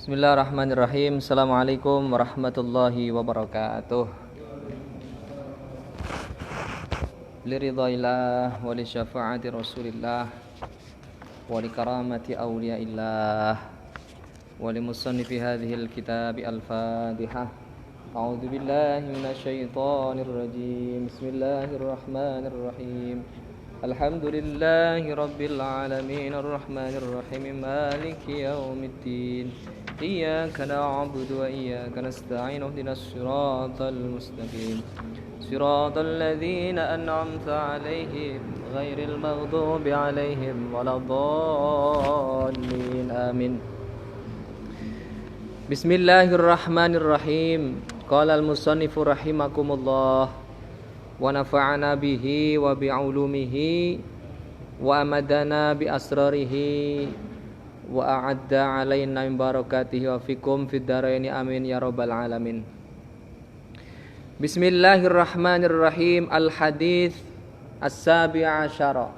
Bismillahirrahmanirrahim. Assalamualaikum warahmatullahi wabarakatuh. Liridhaillah wa li syafaati Rasulillah wa li karamati awliyaillah wa li musannifi hadhil kitabi al-Fatihah. A'udzu billahi minasyaitonir rajim. Bismillahirrahmanirrahim. Alhamdulillahi rabbil alamin arrahmanir rahim maliki yaumiddin. Iyyaka na'budu wa iyyaka nasta'in ihdinas siratal mustaqim. Siratal ladzina an'amta 'alaihim ghairil maghdubi 'alaihim waladdallin. Amin. Bismillahirrahmanirrahim. Qala al-musannifu rahimakumullah wa nafa'ana bihi wa bi'ulumihi wa amadana bi asrarihi wa a'adda alaina min barakatihi wa fikum fid dharaini amin ya rabbal alamin. Bismillahirrahmanirrahim. Al hadits as-sabi' asyara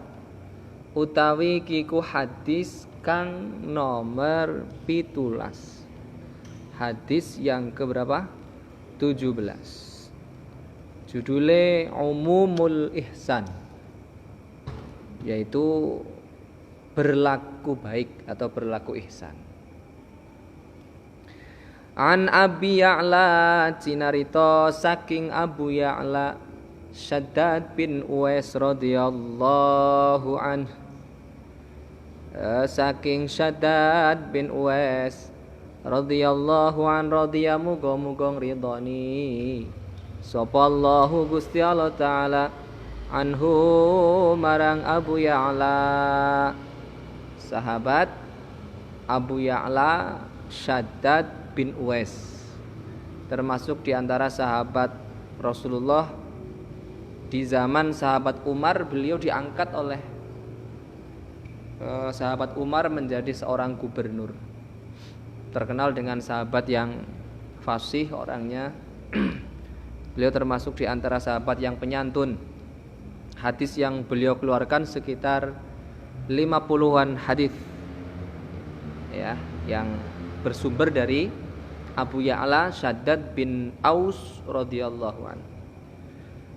utawi kiku hadis kang nomor 17. Hadis yang keberapa? 17. Judulnya Umumul Ihsan, yaitu berlaku baik atau berlaku ihsan. An Abi Ya'la cinarito saking Abu Ya'la Shaddad bin Uwais radhiyallahu anhu. Saking Shaddad bin Uwais radhiyallahu an radhiya muga-muga ridhani sapa Allahu Gusti Allah taala anhu marang Abu Ya'la, sahabat Abu Ya'la Shaddad bin Uwais, termasuk di antara sahabat Rasulullah. Di zaman sahabat Umar beliau diangkat oleh sahabat Umar menjadi seorang gubernur. Terkenal dengan sahabat yang fasih orangnya. Beliau termasuk di antara sahabat yang penyantun. Hadis yang beliau keluarkan sekitar 50-an hadis, ya, yang bersumber dari Abu Ya'la Shaddad bin Aus radhiyallahu anhu.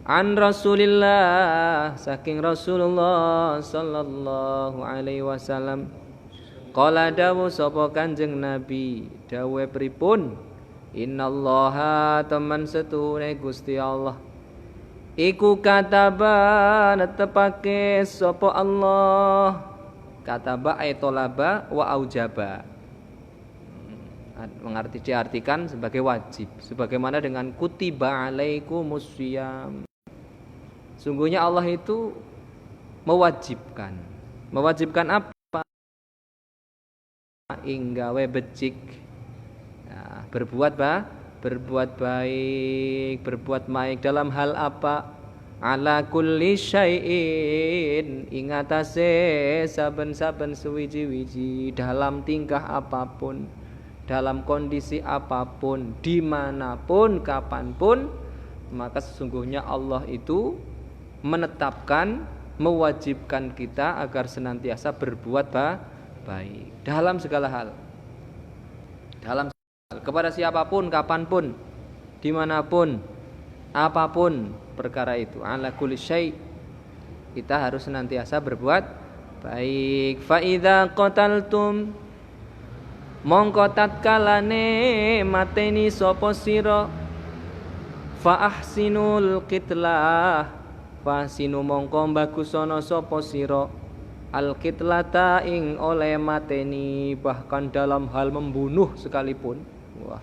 An Rasulillah saking Rasulullah sallallahu alaihi wasallam. Qala dawu sapa Kanjeng Nabi, dawe pripun? Innallaha teman setune Gusti Allah iku kataba netepake sapa Allah. Kataba ay tolaba wa aujaba, mengerti diartikan sebagai wajib, sebagaimana dengan kutiba alaikumusiyam. Sungguhnya Allah itu mewajibkan. Mewajibkan apa? Inggawe becik, berbuat baik, berbuat baik dalam hal apa? Ala kulli syai'in, ingatase saben-saben suwiji-wiji, dalam tingkah apapun, dalam kondisi apapun, dimanapun, kapanpun, maka sesungguhnya Allah itu menetapkan, mewajibkan kita agar senantiasa berbuat baik dalam segala hal. Dalam kepada siapapun, kapanpun, dimanapun, apapun perkara itu. Ala kulli syai', kita harus senantiasa berbuat baik. Fa idza qataltum, mongko tatkalane mateni sapa sira, fa ahsinul qitlah, fa sinu mongko bagusana sapa sira al-qitlata ing oleh mateni, bahkan dalam hal membunuh sekalipun. Wah,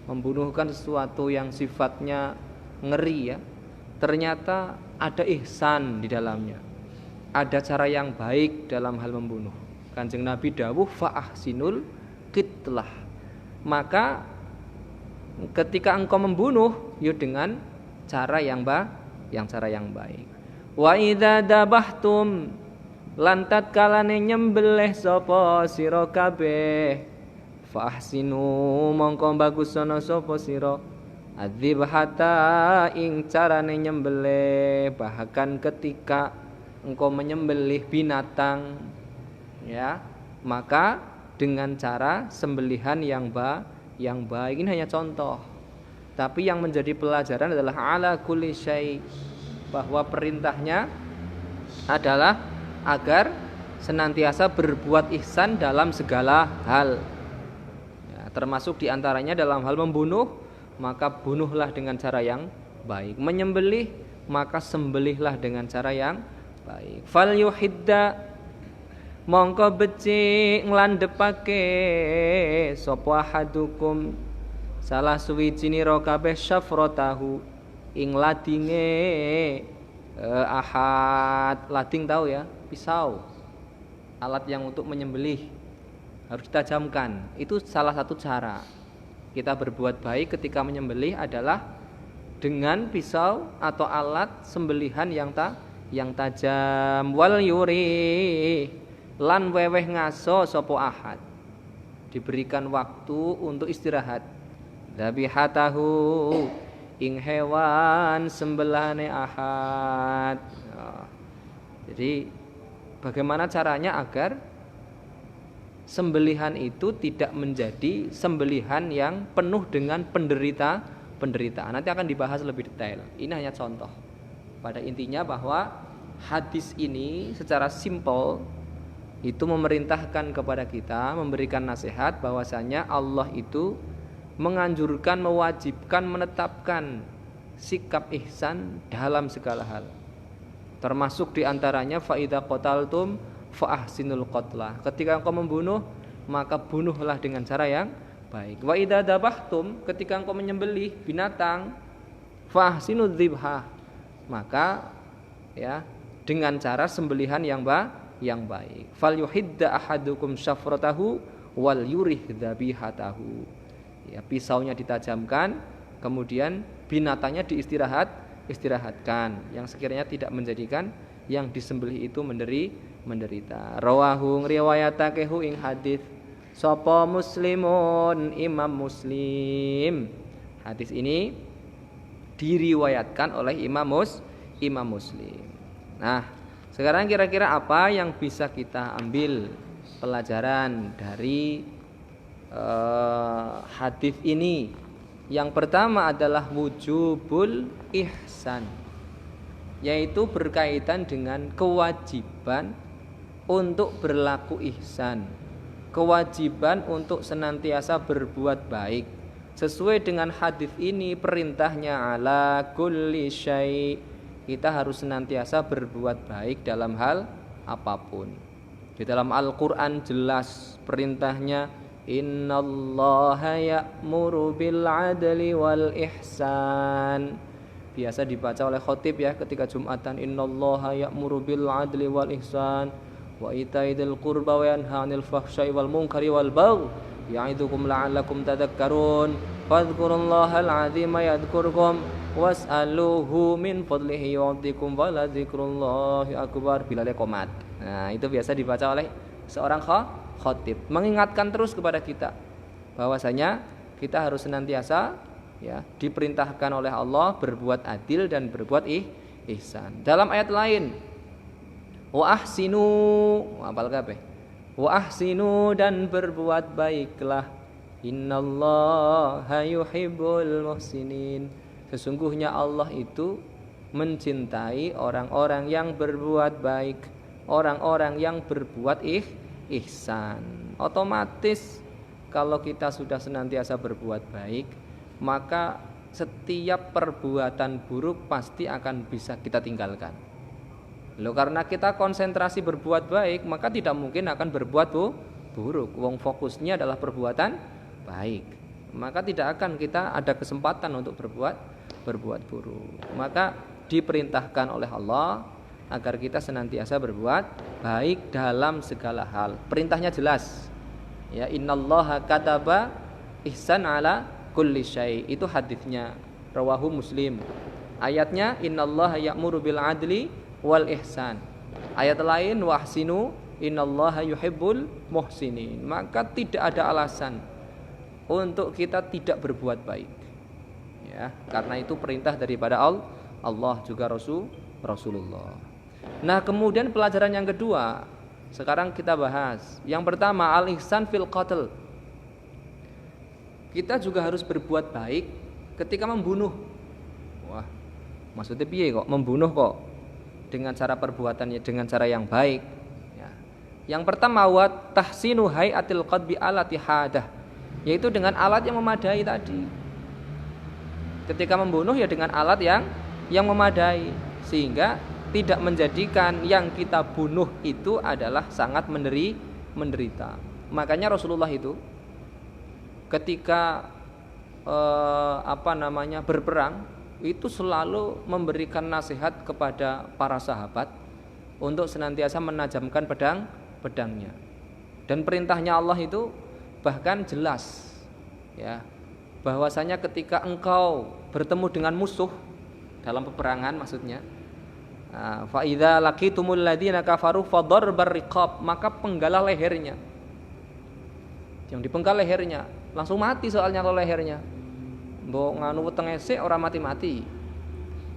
membunuh kan sesuatu yang sifatnya ngeri ya. Ternyata ada ihsan di dalamnya. Ada cara yang baik dalam hal membunuh. Kanjeng Nabi dawuh fa ahsinul qitlah. Maka ketika engkau membunuh, ya dengan cara yang baik. Wa idza dabahtum, lantat kalane nyembelih sapa sira kabeh, fa ahsinu mongko bagusana sapa sira adzibhata ing carane nyembelih. Bahkan ketika engkau menyembelih binatang, ya, maka dengan cara sembelihan yang baik. Ini hanya contoh. Tapi yang menjadi pelajaran adalah ala kulli syai', bahwa perintahnya adalah agar senantiasa berbuat ihsan dalam segala hal. Ya, termasuk diantaranya dalam hal membunuh, maka bunuhlah dengan cara yang baik. Menyembelih, maka sembelihlah dengan cara yang baik. Fal yuhidda, mongko becik nglandhepake sapa hadukum salah suwijine kabeh syafratahu ing ladinge ahad. Lading tahu ya, pisau, alat yang untuk menyembelih harus ditajamkan. Itu salah satu cara kita berbuat baik ketika menyembelih adalah dengan pisau atau alat sembelihan yang tajam. Wal yuri, lan weweh ngaso sopo ahad, diberikan waktu untuk istirahat. Dzabihatahu, ing hewan sembelane ahad. Jadi bagaimana caranya agar sembelihan itu tidak menjadi sembelihan yang penuh dengan penderitaan. Nanti akan dibahas lebih detail. Ini hanya contoh. Pada intinya bahwa hadis ini secara simpel itu memerintahkan kepada kita, memberikan nasihat bahwasanya Allah itu menganjurkan, mewajibkan, menetapkan sikap ihsan dalam segala hal. Termasuk diantaranya fa idza qataltum fa ahsinul qatlah. Ketika engkau membunuh, maka bunuhlah dengan cara yang baik. Wa idza dzabhtum, ketika engkau menyembelih binatang, fa ahsinudz dzibhah, maka ya dengan cara sembelihan yang baik. Fal yuhidda ahadukum syafratahu wal yurih dzabihatahu. Ya, pisaunya ditajamkan, kemudian binatangnya diistirahatkan, yang sekiranya tidak menjadikan yang disembelih itu menderita. Rawahu riwayatakehu ing hadis sapa muslimun, Imam Muslim. Hadis ini diriwayatkan oleh Imam Muslim. Nah, sekarang kira-kira apa yang bisa kita ambil pelajaran dari hadis ini? Yang pertama adalah wujubul ihsan, yaitu berkaitan dengan kewajiban untuk berlaku ihsan, kewajiban untuk senantiasa berbuat baik. Sesuai dengan hadis ini perintahnya ala kulli syai', kita harus senantiasa berbuat baik dalam hal apapun. Di dalam Al-Qur'an jelas perintahnya, innallaha ya'muru bil 'adli wal ihsan. Biasa dibaca oleh khatib ya ketika Jumatan, innallaha ya'muru bil 'adli wal ihsan wa itaidil qurba wa yanha 'anil fahsya'i wal munkari wal baghi ya'idukum la'allakum tadhakkarun. Fadhkurullahal 'azima yadhkurkum was'aluhu min fadlihi yu'tikum wa la dzikrullahi akbar. Bilal qomat. Nah, itu biasa dibaca oleh seorang khatib, mengingatkan terus kepada kita bahwasanya kita harus senantiasa ya diperintahkan oleh Allah berbuat adil dan berbuat ihsan. Dalam ayat lain, wa ahsinu, apal kabeh, wa ahsinu, dan berbuat baiklah, innallaha yuhibbul muhsinin. Sesungguhnya Allah itu mencintai orang-orang yang berbuat baik, orang-orang yang berbuat ihsan. Otomatis kalau kita sudah senantiasa berbuat baik, maka setiap perbuatan buruk pasti akan bisa kita tinggalkan. Loh, karena kita konsentrasi berbuat baik, maka tidak mungkin akan berbuat buruk. Wong fokusnya adalah perbuatan baik, maka tidak akan kita ada kesempatan untuk berbuat buruk. Maka diperintahkan oleh Allah agar kita senantiasa berbuat baik dalam segala hal. Perintahnya jelas. Ya, innallaha kataba ihsan ala kulli syai'. Itu hadisnya, rawahu Muslim. Ayatnya innallaha ya'muru bil 'adli wal ihsan. Ayat lain wahsinu innallaha yuhibbul muhsinin. Maka tidak ada alasan untuk kita tidak berbuat baik. Ya, karena itu perintah daripada Allah juga Rasulullah. Nah, kemudian pelajaran yang kedua, Sekarang kita bahas. Yang pertama, al-ihsan fil qatl. Kita juga harus berbuat baik ketika membunuh. Wah, maksudnya piye kok membunuh kok dengan cara perbuatannya dengan cara yang baik ya. Yang pertama, wa tahsinu hayatil qadbi alati hadah, yaitu dengan alat yang memadai tadi. Ketika membunuh ya dengan alat yang memadai, sehingga tidak menjadikan yang kita bunuh itu adalah sangat menderita. Makanya Rasulullah itu ketika berperang itu selalu memberikan nasihat kepada para sahabat untuk senantiasa menajamkan pedangnya. Dan perintahnya Allah itu bahkan jelas ya, bahwasanya ketika engkau bertemu dengan musuh dalam peperangan maksudnya, fa idza laqitumul ladzina kafaru fadarbar riqab, maka penggalah lehernya. Yang dipenggal lehernya langsung mati, soalnya kalau lehernya mbok nganu weteng esik ora mati-mati.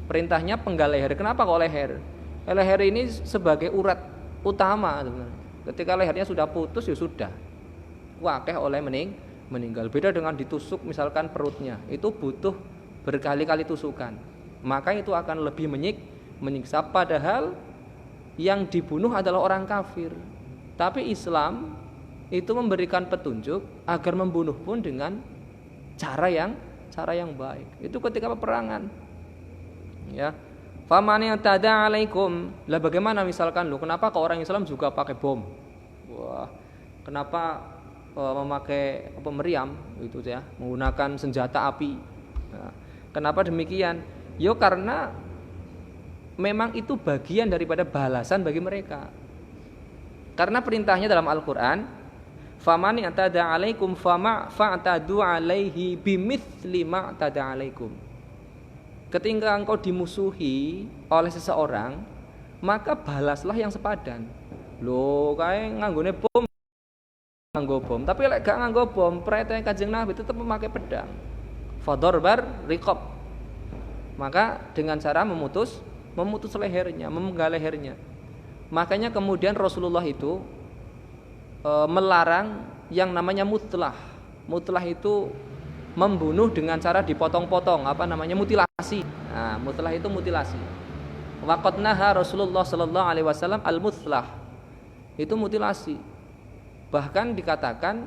Perintahnya penggal leher. Kenapa kok leher? Leher ini sebagai urat utama sebenarnya. Ketika lehernya sudah putus ya sudah. Wakeh oleh meninggal. Beda dengan ditusuk misalkan perutnya. Itu butuh berkali-kali tusukan. Maka itu akan lebih menyiksa, padahal yang dibunuh adalah orang kafir. Tapi Islam itu memberikan petunjuk agar membunuh pun dengan cara yang baik. Itu ketika peperangan. Ya. Faman yatada alaikum. Lah bagaimana misalkan kenapa ke orang Islam juga pakai bom? Wah, kenapa memakai meriam itu ya, menggunakan senjata api. Nah, kenapa demikian? Yo karena memang itu bagian daripada balasan bagi mereka. Karena perintahnya dalam Al-Qur'an, faman atada alaikum fa'tadu alaihi bimithli ma atada alaikum. Ketika engkau dimusuhi oleh seseorang, maka balaslah yang sepadan. Lho, kae nganggone bom, nganggo bom, tapi lek gak nganggo bom, perintah Kanjeng Nabi tetap memakai pedang. Fadarbar riqab. Maka dengan cara memutus lehernya, memenggal lehernya. Makanya kemudian Rasulullah itu melarang yang namanya mutlah. Mutlah itu membunuh dengan cara dipotong-potong, mutilasi. Nah, mutlah itu mutilasi. Waqad naha Rasulullah sallallahu alaihi wasallam al-mutlah. Itu mutilasi. Bahkan dikatakan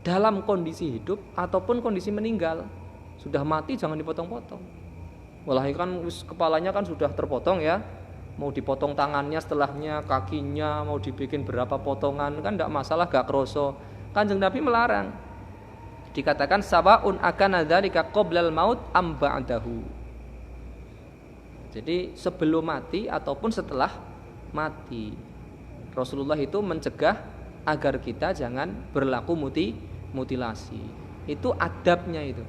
dalam kondisi hidup ataupun kondisi meninggal. Sudah mati jangan dipotong-potong. Walah kan kepalanya kan sudah terpotong ya. Mau dipotong tangannya, setelahnya kakinya, mau dibikin berapa potongan kan tidak masalah, gak kroso. Kanjeng Nabi melarang. Dikatakan sawaun akana dzalika qoblal maut am ba'dahu. Jadi sebelum mati ataupun setelah mati. Rasulullah itu mencegah agar kita jangan berlaku mutilasi. Itu adabnya itu.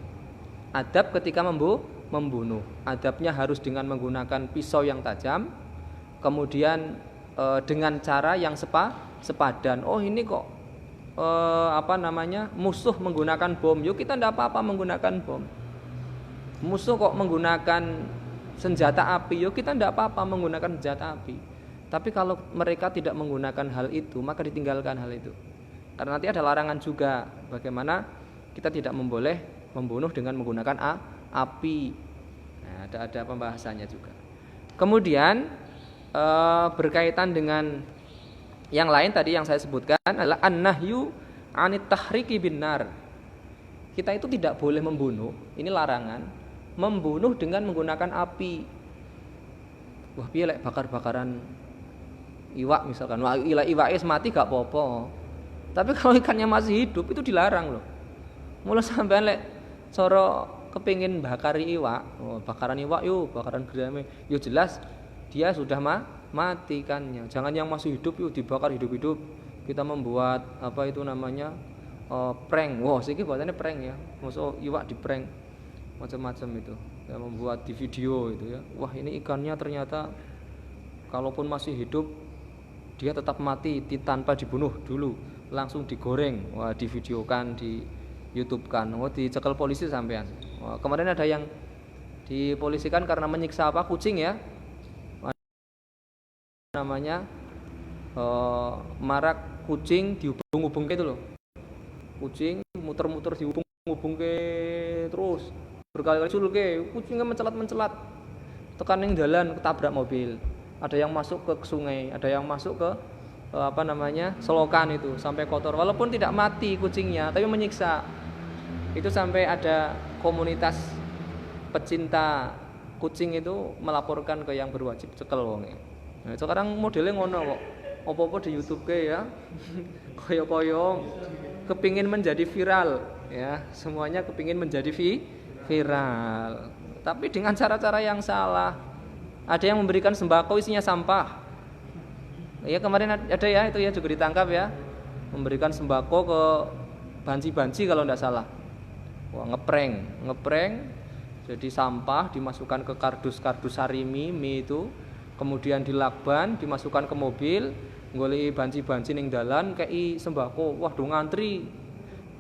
Adab ketika membunuh. Adabnya harus dengan menggunakan pisau yang tajam. Kemudian dengan cara yang sepadan. Oh ini kok musuh menggunakan bom. Yuk kita tidak apa-apa menggunakan bom. Musuh kok menggunakan senjata api. Yuk kita tidak apa-apa menggunakan senjata api. Tapi kalau mereka tidak menggunakan hal itu, maka ditinggalkan hal itu. Karena nanti ada larangan juga bagaimana kita tidak memboleh membunuh dengan menggunakan api. Nah, ada pembahasannya juga. Kemudian berkaitan dengan yang lain tadi yang saya sebutkan adalah an-nahyu 'anit tahriki bin nar. Kita itu tidak boleh membunuh, ini larangan, membunuh dengan menggunakan api. Wah, piye lek bakar-bakaran iwak misalkan. Wah, iwake mati gak apa-apa. Tapi kalau ikannya masih hidup itu dilarang loh. Mula sampean lek cara kepengin bakari iwak, bakaran iwak yuk, bakaran gerame, yuk jelas dia sudah mati ikannya. Jangan yang masih hidup yuk dibakar hidup-hidup. Kita membuat prank. Wah, siki buatannya prank ya. Mosok iwak di prank. Macam-macam itu. Ya membuat di video itu ya. Wah, ini ikannya ternyata kalaupun masih hidup dia tetap mati tanpa dibunuh dulu. Langsung digoreng. Wah, divideokan, di YouTube-kan. Wah, dicekel polisi sampean. Wah, kemarin ada yang dipolisikan karena menyiksa kucing ya. marak kucing dihubung-hubung itu loh. Kucing muter-muter dihubung-hubung ke terus berkali-kali sulke, kucingnya mencelat-mencelat tekan ning dalan ketabrak mobil. Ada yang masuk ke sungai, ada yang masuk ke selokan itu sampai kotor. Walaupun tidak mati kucingnya, tapi menyiksa. Itu sampai ada komunitas pecinta kucing itu melaporkan ke yang berwajib cekel wonge. Nah, sekarang modelnya ngono kok. Apa-apa di YouTube ke ya. Koyo-koyo kepingin menjadi viral ya, semuanya kepingin menjadi viral. Tapi dengan cara-cara yang salah. Ada yang memberikan sembako isinya sampah. Ya kemarin ada ya itu ya juga ditangkap ya. Memberikan sembako ke banci-banci kalau tidak salah. Wah, ngeprank. Jadi sampah dimasukkan ke kardus-kardus sarimi mie itu, kemudian dilakban, dimasukkan ke mobil, goleki banci-banci ning dalan kei sembako. Wah, do ngantri.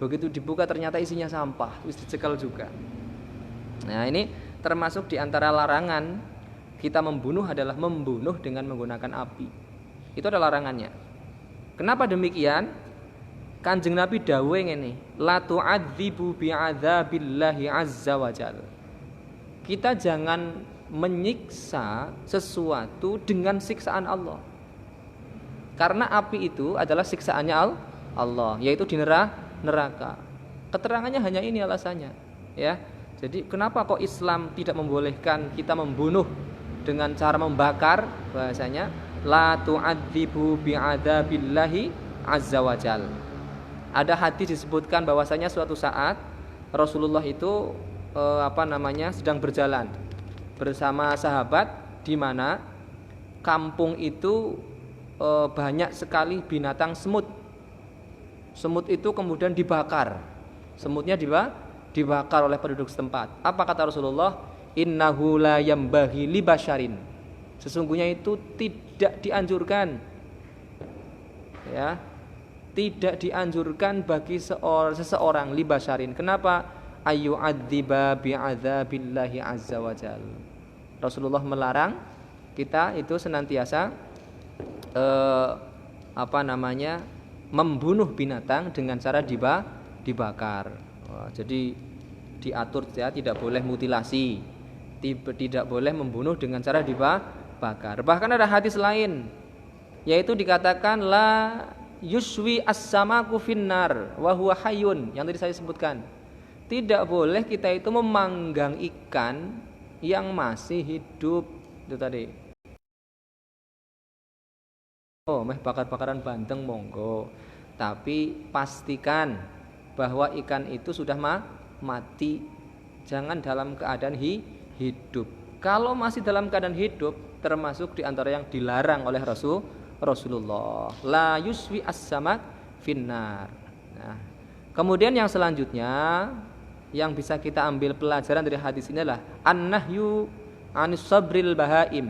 Begitu dibuka ternyata isinya sampah, wis dicekel juga. Nah, ini termasuk di antara larangan kita membunuh adalah membunuh dengan menggunakan api. Itu adalah larangannya. Kenapa demikian? Kanjeng Nabi dawuh ngene, la tu'adzibu bi'adzabillahi azza wajalla. Kita jangan menyiksa sesuatu dengan siksaan Allah. Karena api itu adalah siksaannya Allah, yaitu di neraka. Keterangannya hanya ini alasannya, ya. Jadi kenapa kok Islam tidak membolehkan kita membunuh dengan cara membakar? Bahasanya la tu'adzibu bi'adzabillahi azza wajalla. Ada hadis disebutkan bahwasanya suatu saat Rasulullah itu sedang berjalan bersama sahabat di mana kampung itu banyak sekali binatang semut. Semut itu kemudian dibakar. Semutnya dibakar oleh penduduk setempat. Apa kata Rasulullah? Innahu la yambaghi li basyarin. Sesungguhnya itu tidak dianjurkan. Ya. Tidak dianjurkan bagi seseorang li basyarin. Kenapa? Ayu adziba bi'adzabillahi azza wajal. Rasulullah melarang kita itu senantiasa membunuh binatang dengan cara dibakar. Jadi diatur ya, tidak boleh mutilasi, tidak boleh membunuh dengan cara dibakar. Bahkan ada hadis lain yaitu dikatakan la yuswi as-samaku finnar wa huwa hayyun, yang tadi saya sebutkan. Tidak boleh kita itu memanggang ikan yang masih hidup. Itu tadi. Bakar-bakaran bandeng monggo. Tapi pastikan bahwa ikan itu sudah mati. Jangan dalam keadaan hidup. Kalau masih dalam keadaan hidup, termasuk di antara yang dilarang oleh Rasulullah. La yuswi as-samak finnar. Nah, kemudian yang selanjutnya yang bisa kita ambil pelajaran dari hadis ini adalah an-nahyu anis sabril bahaim,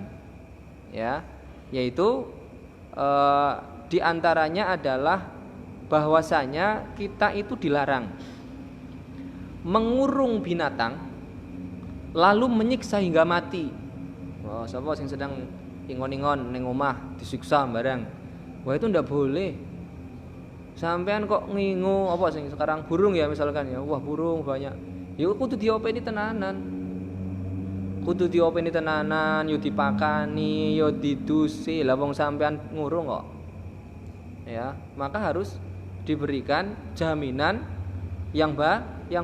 ya, yaitu di antaranya adalah bahwasanya kita itu dilarang mengurung binatang lalu menyiksa hingga mati. Wah, sapa sing sedang ingon-ingon ning omah disiksa barang. Wah, itu ndak boleh. Sampean kok ngingu apa sing sekarang burung ya misalkan ya, wah burung banyak. Ya kudu diopeni tenanan. Kudu diopeni tenanan, yo dipakani, yo didusi. Lah wong sampean ngurung kok. Ya, maka harus diberikan jaminan yang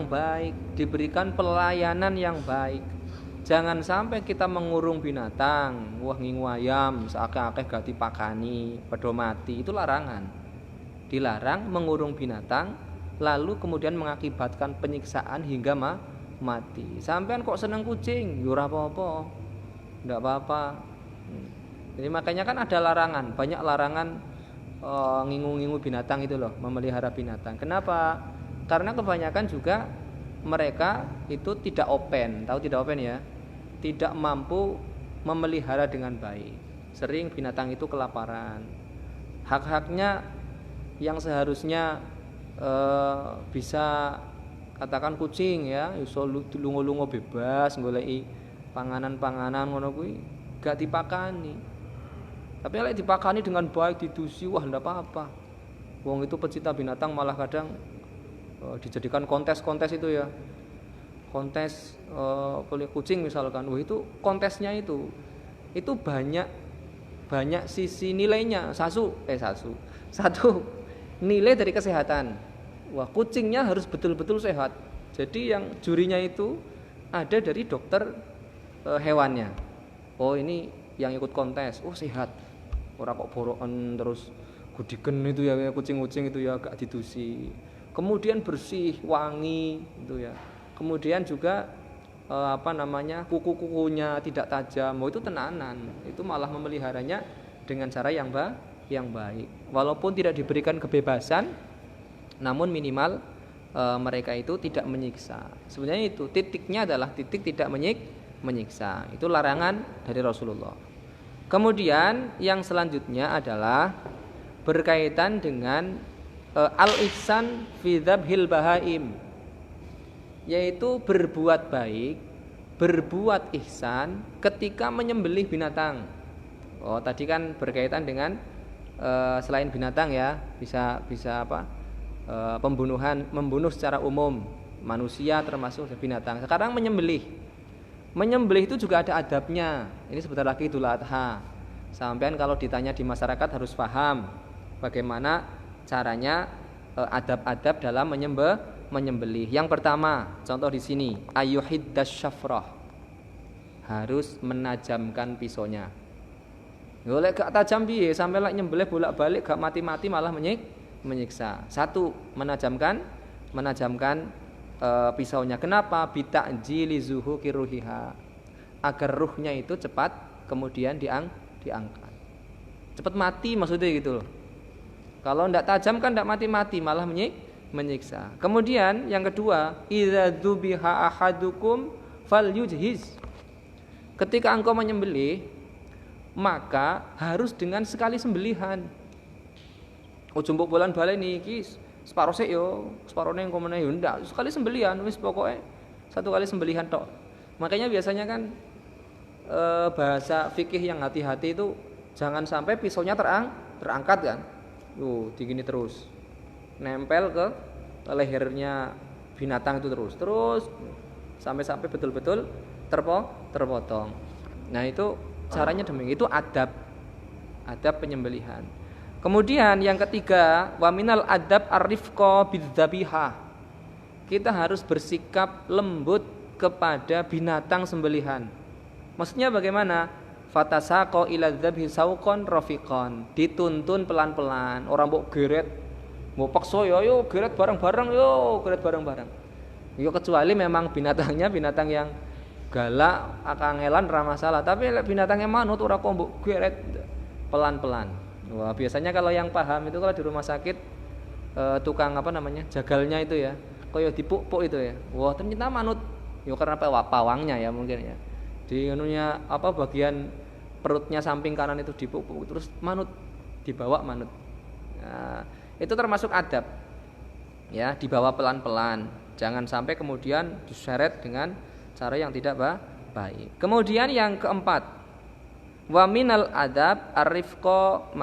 baik, diberikan pelayanan yang baik. Jangan sampai kita mengurung binatang, wah ngingu ayam, seakeh-akeh gak dipakani, padha mati. Itu larangan. Dilarang mengurung binatang lalu kemudian mengakibatkan penyiksaan hingga mati. Sampean kok seneng kucing? Ya ora apa-apa. Enggak apa-apa. Jadi makanya kan ada larangan, banyak larangan ngingu-ngingu binatang itu loh, memelihara binatang. Kenapa? Karena kebanyakan juga mereka itu tidak open, tahu tidak open ya? Tidak mampu memelihara dengan baik. Sering binatang itu kelaparan. Hak-haknya yang seharusnya bisa katakan kucing ya, iso lungo-lungo bebas goleki panganan-panganan ngono kuwi gak dipakani. Tapi lek dipakani dengan baik, didusi, wah ndak apa-apa. Wong itu pecinta binatang malah kadang dijadikan kontes-kontes itu ya. Kontes kucing misalkan. Wah itu kontesnya itu banyak sisi nilainya. Satu nilai dari kesehatan. Wah, kucingnya harus betul-betul sehat. Jadi yang jurinya itu ada dari dokter hewannya. Oh, ini yang ikut kontes. Oh, sehat. Ora kok borokan terus gudigen itu ya kucing-kucing itu ya gak didusi. Kemudian bersih, wangi itu ya. Kemudian juga kuku-kukunya tidak tajam. Oh, itu tenanan. Itu malah memeliharanya dengan cara yang baik. Walaupun tidak diberikan kebebasan, namun minimal mereka itu tidak menyiksa. Sebenarnya itu titiknya adalah titik tidak menyiksa. Itu larangan dari Rasulullah. Kemudian yang selanjutnya adalah berkaitan dengan al-ihsan fi dzabhil bahaim, yaitu berbuat baik, berbuat ihsan ketika menyembelih binatang. Oh, tadi kan berkaitan dengan selain binatang ya, bisa membunuh secara umum manusia termasuk binatang. Sekarang menyembelih itu juga ada adabnya. Ini sebentar lagi Idul Adha. Sampean kalau ditanya di masyarakat harus paham bagaimana caranya, adab-adab dalam menyembelih. Yang pertama, contoh di sini, ayyuhiddas syafrah, harus menajamkan pisaunya. Golek gak tajam piye, sampai lek nyembelih bolak-balik gak mati-mati malah menyiksa. Satu, menajamkan pisaunya. Kenapa? Bitajili zuhuki ruhiha, agar ruhnya itu cepat kemudian diangkat. Cepat mati maksudnya gitu loh. Kalau ndak tajam kan ndak mati-mati malah menyiksa. Kemudian yang kedua, idza dzubiha ahadukum falyujhiz. Ketika engkau menyembelih, maka harus dengan sekali sembelihan. Ojo mbok bolan baleni iki separo sik yo, separone engko meneh yo ndak, sekali sembelihan wis pokoke satu kali sembelihan tok. Makanya biasanya kan bahasa fikih yang hati-hati itu jangan sampai pisaunya terangkat kan. Digini terus. Nempel ke lehernya binatang itu terus sampai betul-betul terpotong. Nah, itu caranya demikian. Itu adab penyembelihan. Kemudian yang ketiga, wa minal adab ar-rifqa bidzabihah. Kita harus bersikap lembut kepada binatang sembelihan. Maksudnya bagaimana? Fatasaqo ila dzabhi sauqan rafiqan. Dituntun pelan-pelan, orang mbok geret, mbok paksa yo geret bareng-bareng. Yo kecuali memang binatangnya binatang yang galak, akangelan ora masalah, tapi binatangnya manut ora kok mbok geret pelan-pelan. Wah, biasanya kalau yang paham itu kalau di rumah sakit tukang jagalnya itu ya, koyo dipuk-puk itu ya. Wah, ternyata manut. Yo karena pawangnya ya mungkin ya. Di bagian perutnya samping kanan itu dipuk-puk terus dibawa manut. Nah, itu termasuk adab. Ya, dibawa pelan-pelan. Jangan sampai kemudian diseret dengan cara yang tidak baik. Kemudian yang keempat, wa minal adab ar-rifqa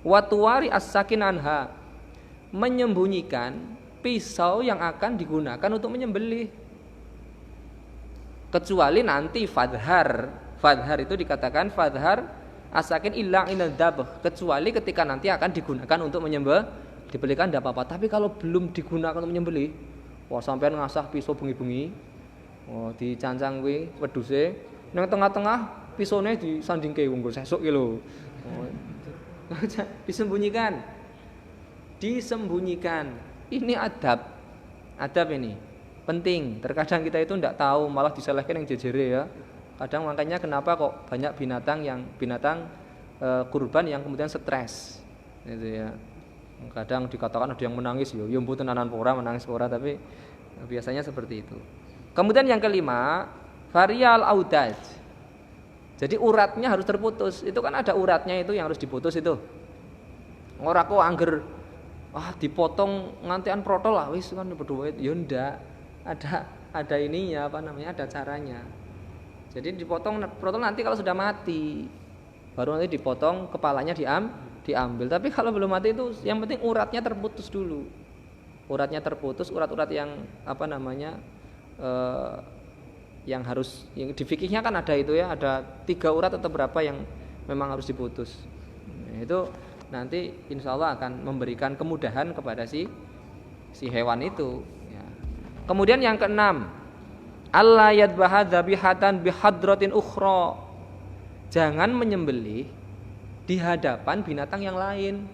wa tuwari as-sakin anha, menyembunyikan pisau yang akan digunakan untuk menyembelih. Kecuali nanti fadhar itu dikatakan fadhar as-sakin illa inal dabh, kecuali ketika nanti akan digunakan untuk dibelikan tidak apa-apa. Tapi kalau belum digunakan untuk menyembelih, wah sampean ngasah pisau bengi-bengi, dicancang kuwi wedhuse nang tengah-tengah pisone disandingke nggo sesuk ki lho. Disembunyikan. Ini adab ini penting. Terkadang kita itu tidak tahu, malah disalahkan yang jejere ya. Kadang makanya kenapa kok banyak binatang kurban yang kemudian stres gitu ya. Kadang dikatakan ada yang menangis ya mboten tenanan ora menangis ora, tapi biasanya seperti itu. Kemudian yang kelima, varial audaj. Jadi uratnya harus terputus. Itu kan ada uratnya itu yang harus diputus itu. Ora kok angger dipotong ngantian protol lah wis kan berdua. Ya ndak. Ada ininya ada caranya. Jadi dipotong protol nanti kalau sudah mati. Baru nanti dipotong, kepalanya diambil. Tapi kalau belum mati itu yang penting uratnya terputus dulu. Uratnya terputus, urat-urat yang apa namanya yang harus yang di fikihnya kan ada itu ya, ada 3 urat atau berapa yang memang harus diputus. Nah, itu nanti insya Allah akan memberikan kemudahan kepada si hewan itu. Ya. Kemudian yang keenam, Allah yadbaha dzabihatan bihadratin ukhra. Jangan menyembelih di hadapan binatang yang lain.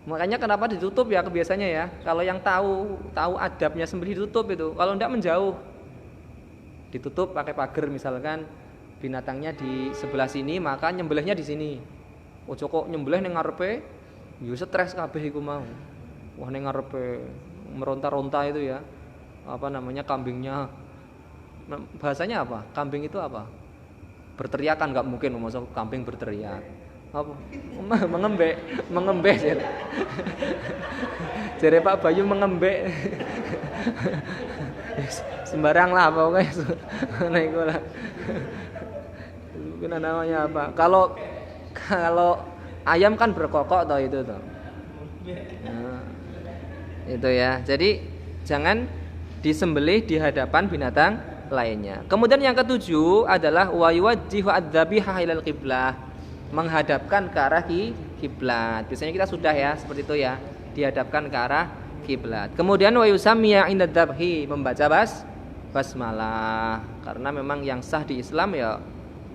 Makanya kenapa ditutup ya kebiasaannya ya. Kalau yang tahu adabnya sembelih ditutup itu. Kalau enggak menjauh. Ditutup pakai pagar misalkan binatangnya di sebelah sini, maka nyembelihnya di sini. Ojo kok nyembelih ning ngarepe, yo stres kabeh iku mau. Wah ning ngarepe meronta-ronta itu ya. Apa namanya kambingnya. Bahasanya apa? Kambing itu apa? Berteriak kan enggak mungkin masa kambing berteriak. Apa? Mengembek jare Pak Bayu mengembek. Sembarang lah pokoknya. Nah itu lah. Itu namanya apa? Kalau ayam kan berkokok toh itu toh. Nah, itu ya. Jadi jangan disembelih di hadapan binatang lainnya. Kemudian yang ketujuh adalah wa yuwajjihu adzabiha ilal qiblah, menghadapkan ke arah kiblat. Biasanya kita sudah ya seperti itu ya, dihadapkan ke arah kiblat. Kemudian wa yusammiya inda dzabhi, membaca basmalah, karena memang yang sah di Islam ya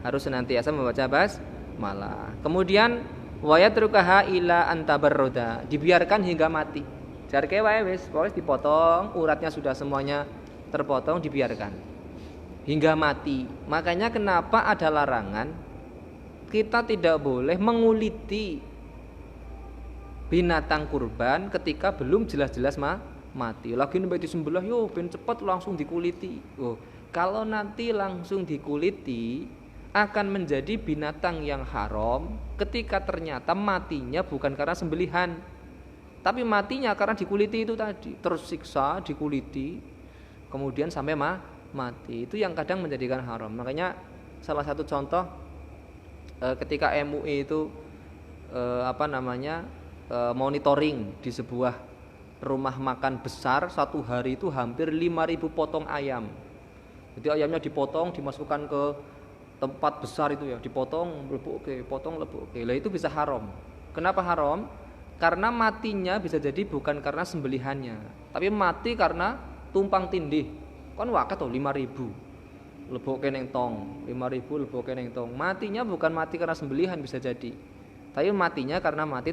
harus senantiasa membaca basmalah. Kemudian wa yatrukaha ila antabarroda, dibiarkan hingga mati. Jarke wae wis, pokoke dipotong, uratnya sudah semuanya terpotong, dibiarkan hingga mati. Makanya kenapa ada larangan kita tidak boleh menguliti binatang kurban ketika belum jelas-jelas mati. Lagi nek disembelih yo ben cepet langsung dikuliti. Oh, kalau nanti langsung dikuliti akan menjadi binatang yang haram ketika ternyata matinya bukan karena sembelihan, tapi matinya karena dikuliti itu tadi, tersiksa dikuliti kemudian sampai mati. Itu yang kadang menjadikan haram. Makanya salah satu contoh ketika MUI itu monitoring di sebuah rumah makan besar, satu hari itu hampir 5.000 potong ayam. Jadi ayamnya dipotong, dimasukkan ke tempat besar itu ya, dipotong, potong, lah itu bisa haram. Kenapa haram? Karena matinya bisa jadi bukan karena sembelihannya, tapi mati karena tumpang tindih. Kan wakat tuh 5.000 leboke ning tong, 5.000 leboke ning tong. Matinya bukan mati karena sembelihan bisa jadi, tapi matinya karena mati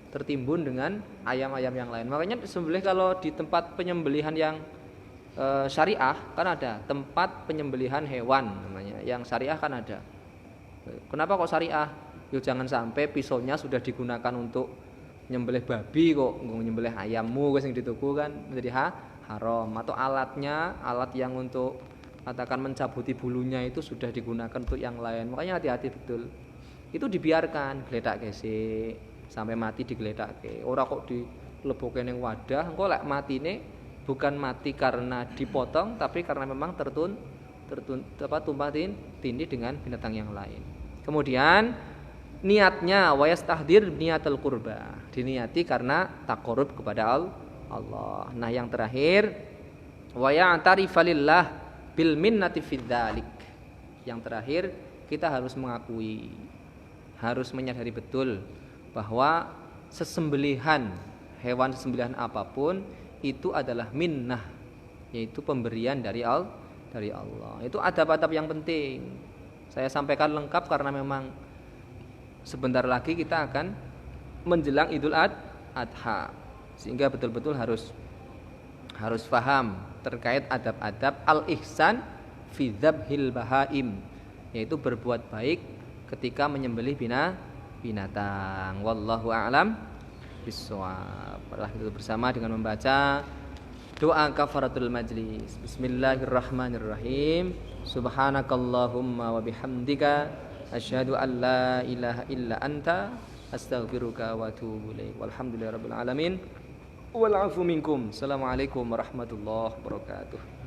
tertimbun dengan ayam-ayam yang lain. Makanya sembelih kalau di tempat penyembelihan yang syariah kan ada tempat penyembelihan hewan namanya. Yang syariah kan ada. Kenapa kok syariah? Yo jangan sampai pisaunya sudah digunakan untuk nyembelih babi kok nyembelih ayammu sing di tuku kan menjadi haram, atau alat yang untuk katakan mencabuti bulunya itu sudah digunakan untuk yang lain. Makanya hati-hati betul. Itu dibiarkan geledak kesik sampai mati digeledakke. Ora kok dilebokke ning wadah, engko lek matine bukan mati karena dipotong tapi karena memang tumpang tindih dengan binatang yang lain. Kemudian niatnya wa yastahdir niatul qurba, diniati karena taqarrub kepada Allah. Nah, yang terakhir wa ya'tarifa lillah bil minnati fidzalik. Yang terakhir kita harus mengakui, harus menyadari betul bahwa sesembelihan hewan, sesembelihan apapun itu adalah minnah, yaitu pemberian dari Allah. Itu adab-adab yang penting. Saya sampaikan lengkap karena memang sebentar lagi kita akan menjelang Idul Adha, sehingga betul-betul harus paham terkait adab-adab al-ihsan fi dzabhil bahaim, yaitu berbuat baik ketika menyembelih binatang. Wallahu a'lam bishawab. Kita bersama dengan membaca doa kafaratul majlis. Bismillahirrahmanirrahim. Subhanakallahumma wa bihamdika asyhadu an la ilaha illa anta astaghfiruka wa atubu ilaik. Walhamdulillahirabbil alamin. Wal 'afu minkum. Assalamualaikum warahmatullahi wabarakatuh.